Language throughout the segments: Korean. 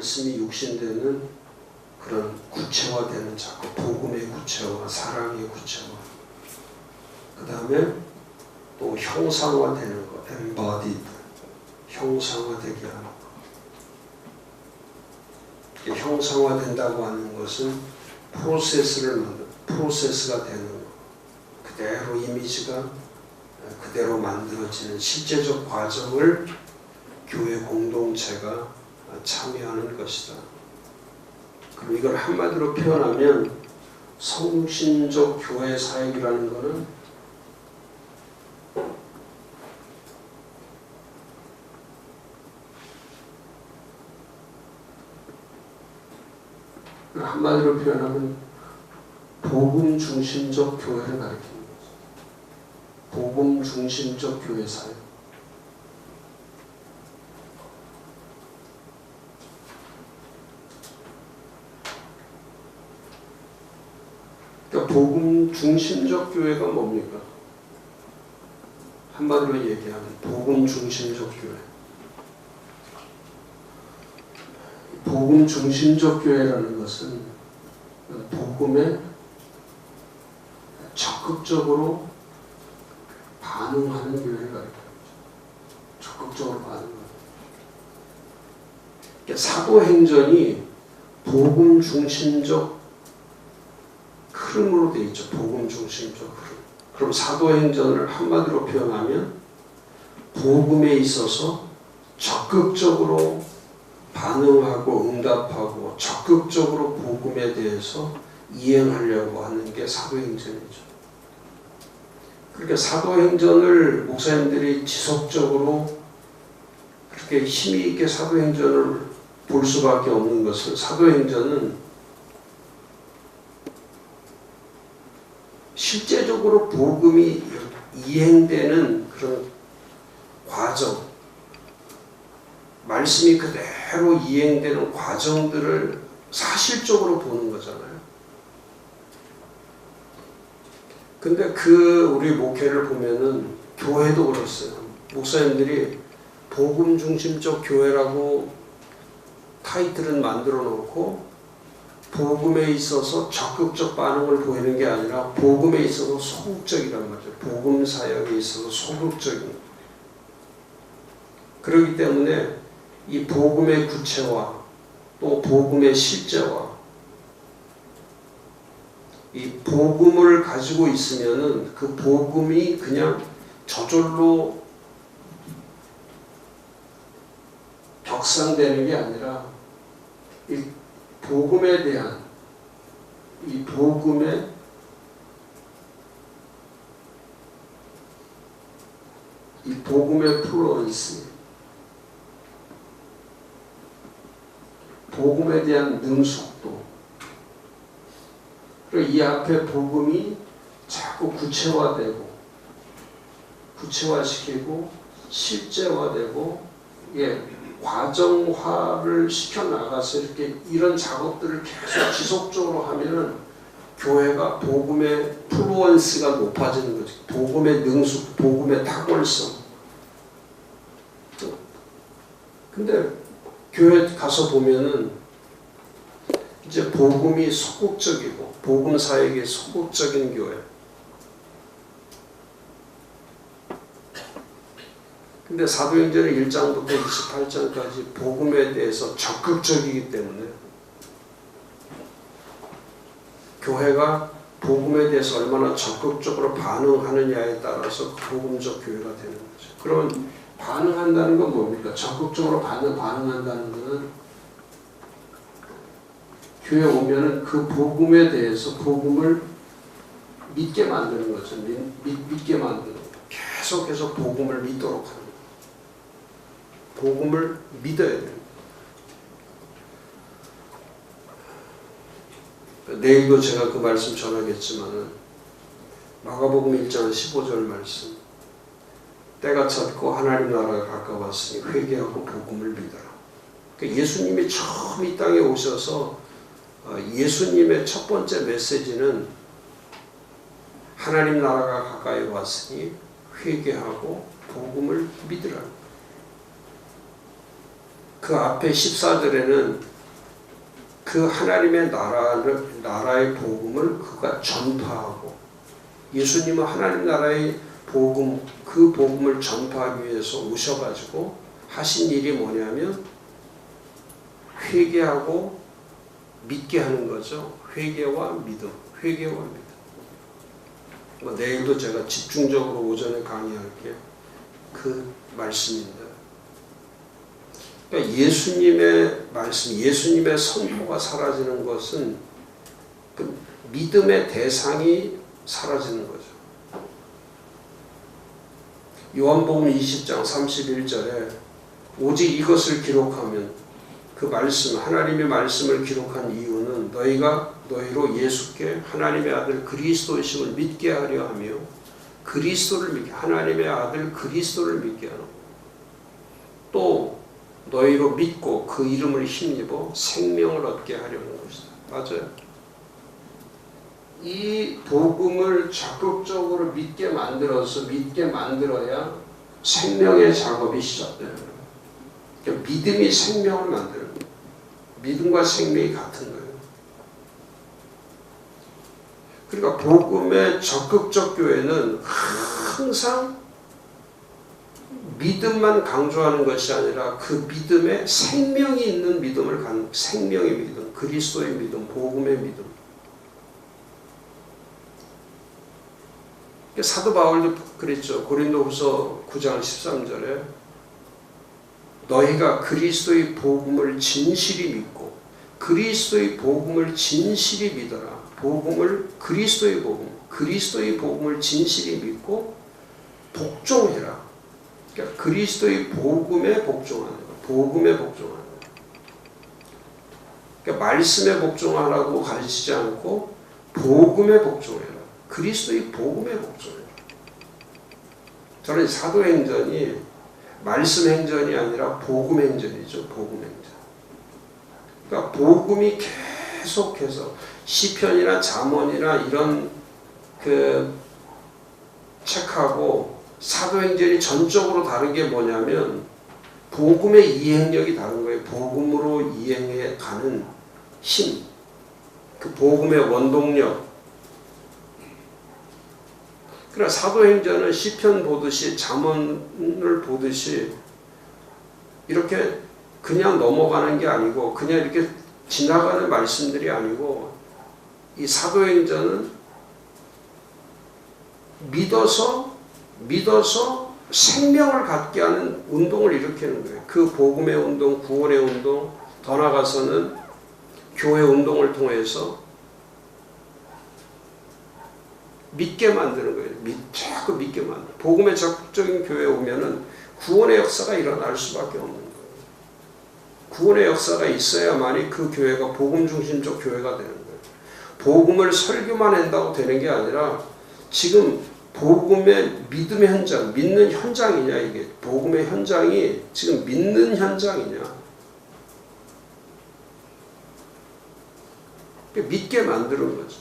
말씀이 육신되는 그런 구체화되는 작업, 복음의 구체화, 사랑의 구체화, 그 다음에 또 형상화되는 것, embodied, 형상화되게 하는 것. 형상화된다고 하는 것은 프로세스가 되는 것, 그대로 이미지가 그대로 만들어지는 실제적 과정을 교회 공동체가 참여하는 것이다. 그럼 이걸 한마디로 표현하면 성신적 교회 사역이라는 것은 한마디로 표현하면 복음 중심적 교회를 가리키는 거죠. 복음 중심적 교회 사역. 그러니까 복음 중심적 교회가 뭡니까? 한마디로 얘기하면 복음 중심적 교회. 복음 중심적 교회라는 것은 복음에 적극적으로 반응하는 교회를 가리킵니다. 적극적으로 반응하는. 그러니까 사도행전이 복음 중심적 흐름으로 되어 있죠. 복음 중심적 흐름. 그럼 사도행전을 한마디로 표현하면 복음에 있어서 적극적으로 반응하고 응답하고 적극적으로 복음에 대해서 이행하려고 하는 게 사도행전이죠. 그러니까 사도행전을 목사님들이 지속적으로 그렇게 힘이 있게 사도행전을 볼 수밖에 없는 것은 사도행전은 실제적으로 복음이 이행되는 그런 과정, 말씀이 그대로 이행되는 과정들을 사실적으로 보는 거잖아요. 근데 우리 목회를 보면은 교회도 그렇어요. 목사님들이 복음 중심적 교회라고 타이틀은 만들어 놓고 복음에 있어서 적극적 반응을 보이는 게 아니라 복음에 있어서 소극적이란 말이죠. 복음 사역에 있어서 소극적인. 그렇기 때문에 이 복음의 구체화, 또 복음의 실제화, 이 복음을 가지고 있으면은 그 복음이 그냥 저절로 격상되는 게 아니라 이 복음에 대한 이 복음의 플루언스, 복음에 대한 능숙도, 그리고 이 앞에 복음이 자꾸 구체화시키고 실제화되고 과정화를 시켜나가서 이렇게 이런 작업들을 계속 지속적으로 하면은 교회가 복음의 플루언스가 높아지는 거죠. 복음의 능숙, 복음의 탁월성. 근데 교회 가서 보면은 이제 복음이 소극적이고 복음 사역이 소극적인 교회. 근데 사도행전의 1장부터 28장까지 복음에 대해서 적극적이기 때문에 교회가 복음에 대해서 얼마나 적극적으로 반응하느냐에 따라서 복음적 교회가 되는 거죠. 그러면 반응한다는 건 뭡니까? 적극적으로 반응한다는 것은 교회 오면은 그 복음에 대해서 복음을 믿게 만드는 거죠. 믿게 만드는 거. 계속해서 복음을 믿도록 하는 거. 복음을 믿어야 됩니다. 내일도 제가 그 말씀 전하겠지만은 마가복음 1장 15절 말씀, 때가 찼고 하나님 나라가 가까웠으니 회개하고 복음을 믿어라. 그러니까 예수님이 처음 이 땅에 오셔서 예수님의 첫 번째 메시지는 하나님 나라가 가까이 왔으니 회개하고 복음을 믿으라. 그 앞에 14절에는 그 하나님의 나라의 복음을 그가 전파하고, 예수님은 하나님 나라의 복음, 그 복음을 전파하기 위해서 오셔가지고 하신 일이 뭐냐면 회개하고 믿게 하는 거죠. 회개와 믿음, 회개와 믿음. 내일도 제가 집중적으로 오전에 강의할게요. 그 말씀입니다. 그러니까 예수님의 말씀, 예수님의 선포가 사라지는 것은 그 믿음의 대상이 사라지는 거죠. 요한복음 20장 31절에 오직 이것을 기록하면, 그 말씀, 하나님의 말씀을 기록한 이유는 너희로 예수께 하나님의 아들 그리스도이심을 믿게 하려 하며, 그리스도를 믿게, 하나님의 아들 그리스도를 믿게 하는, 또 너희로 믿고 그 이름을 힘입어 생명을 얻게 하려는 것이다. 맞아요. 이 복음을 적극적으로 믿게 만들어야 생명의 작업이 시작돼요. 그러니까 믿음이 생명을 만드는 거예요. 믿음과 생명이 같은 거예요. 그러니까 복음의 적극적 교회는 항상 믿음만 강조하는 것이 아니라 그 믿음에 생명이 있는 믿음을 갖는, 생명의 믿음, 그리스도의 믿음, 복음의 믿음. 사도 바울도 그랬죠. 고린도후서 9장 13절에 너희가 그리스도의 복음을 진실히 믿고, 그리스도의 복음을 진실히 믿어라. 복음을, 그리스도의 복음을 진실히 믿고 복종해라. 그러니까 그리스도의 복음에 복종하는 거, 복음에 복종하는 거. 그러니까 말씀에 복종하라고 가르치지 않고 복음에 복종해라. 그리스도의 복음에 복종해라. 저는 사도행전이 말씀 행전이 아니라 복음 행전이죠. 복음 행전. 그러니까 복음이 계속해서 시편이나 잠언이나 이런 그 책하고 사도행전이 전적으로 다른 게 뭐냐면 복음의 이행력이 다른 거예요. 복음으로 이행해 가는 힘, 그 복음의 원동력. 그러나 사도행전은 시편 보듯이 잠언을 보듯이 이렇게 그냥 넘어가는 게 아니고, 그냥 이렇게 지나가는 말씀들이 아니고, 이 사도행전은 믿어서 생명을 갖게 하는 운동을 일으키는 거예요. 그 복음의 운동, 구원의 운동, 더 나아가서는 교회 운동을 통해서 믿게 만드는 거예요. 자꾸 믿게 만드는. 복음의 적극적인 교회에 오면은 구원의 역사가 일어날 수밖에 없는 거예요. 구원의 역사가 있어야만이 그 교회가 복음 중심적 교회가 되는 거예요. 복음을 설교만 한다고 되는 게 아니라 지금 복음의 믿음의 현장, 믿는 현장이냐, 이게 복음의 현장이 지금 믿는 현장이냐, 믿게 만드는 거죠.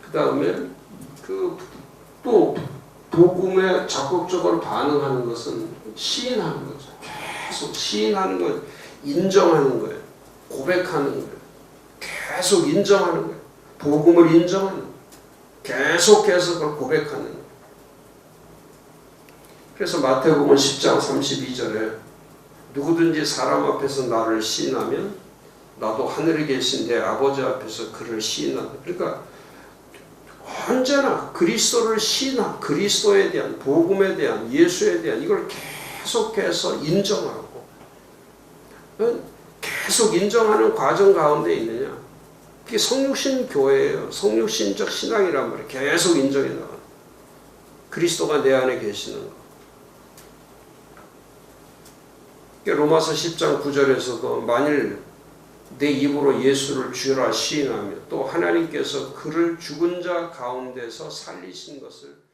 그 다음에 또 복음에 적극적으로 반응하는 것은 시인하는 거죠. 계속 시인하는 것, 인정하는 거예요. 고백하는 거예요. 계속 인정하는 거예요. 복음을 인정하는 거예요. 계속해서 그걸 고백하는 거예요. 그래서 마태복음 10장 32절에 누구든지 사람 앞에서 나를 시인하면 나도 하늘에 계신 내 아버지 앞에서 그를 시인한다. 그러니까 언제나 그리스도를 시인하고, 그리스도에 대한, 복음에 대한, 예수에 대한 이걸 계속해서 인정하고, 계속 인정하는 과정 가운데 있느냐, 그게 성육신 교회예요. 성육신적 신앙이란 말이에요. 계속 인정해 나가는, 그리스도가 내 안에 계시는 거. 로마서 10장 9절에서도 만일 내 입으로 예수를 주라 시인하며 또 하나님께서 그를 죽은 자 가운데서 살리신 것을